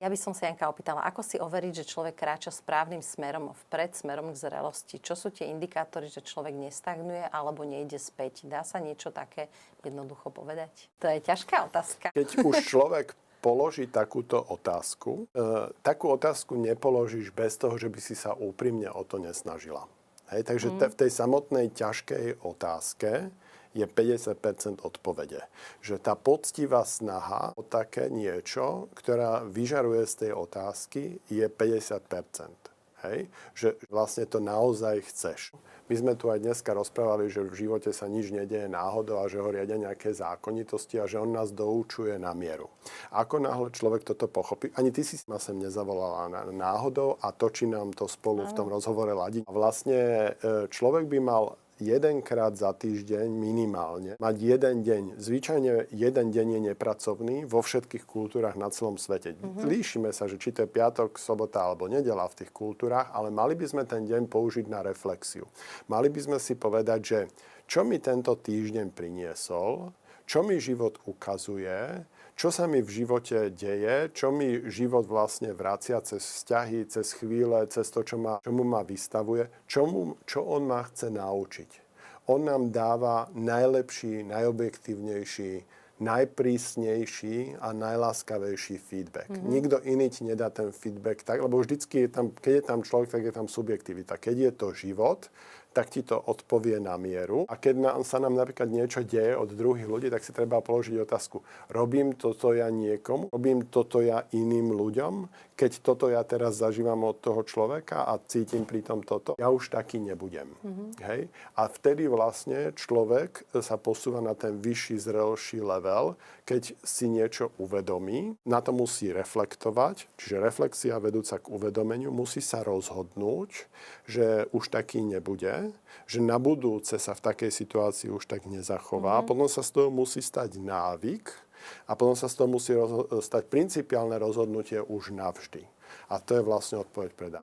Ja by som sa Janka opýtala, ako si overiť, že človek kráča správnym smerom vpred, smerom k zrelosti? Čo sú tie indikátory, že človek nestagnuje alebo nejde späť? Dá sa niečo také jednoducho povedať? To je ťažká otázka. Keď už človek položí takúto otázku, takú otázku nepoložíš bez toho, že by si sa úprimne o to nesnažila. Hej, takže v tej samotnej ťažkej otázke je 50% odpovede. Že tá poctivá snaha o také niečo, ktorá vyžaruje z tej otázky, je 50%. Hej? Že vlastne to naozaj chceš. My sme tu aj dneska rozprávali, že v živote sa nič nedeje náhodou a že ho riadia nejaké zákonitosti a že on nás doučuje na mieru. Ako náhle človek toto pochopí, ani ty si ma sem nezavolala náhodou a točí nám to spolu v tom rozhovore ladí. Vlastne človek by mal jedenkrát za týždeň minimálne mať jeden deň. Zvyčajne jeden deň je nepracovný vo všetkých kultúrach na celom svete. Líšime sa, že či to je piatok, sobota alebo nedeľa v tých kultúrach, ale mali by sme ten deň použiť na reflexiu. Mali by sme si povedať, že čo mi tento týždeň priniesol, čo mi život ukazuje, čo sa mi v živote deje, čo mi život vlastne vracia cez vzťahy, cez chvíle, cez to, čomu ma vystavuje, čo on ma chce naučiť. On nám dáva najlepší, najobjektívnejší, najprísnejší a najláskavejší feedback. Nikto iný ti nedá ten feedback tak, lebo vždycky je tam, keď je tam človek, tak je tam subjektivita. Keď je to život, tak ti to odpovie na mieru. A keď sa nám napríklad niečo deje od druhých ľudí, tak si treba položiť otázku. Robím toto ja niekomu? Robím toto ja iným ľuďom? Keď toto ja teraz zažívam od toho človeka a cítim pri tom toto, ja už taký nebudem. Hej? A vtedy vlastne človek sa posúva na ten vyšší, zrelší level, keď si niečo uvedomí, na to musí reflektovať, čiže reflexia vedúca k uvedomeniu, musí sa rozhodnúť, že už taký nebude, že na budúce sa v takej situácii už tak nezachová. Potom sa z toho musí stať návyk a potom sa z toho musí stať principiálne rozhodnutie už navždy. A to je vlastne odpoveď predá.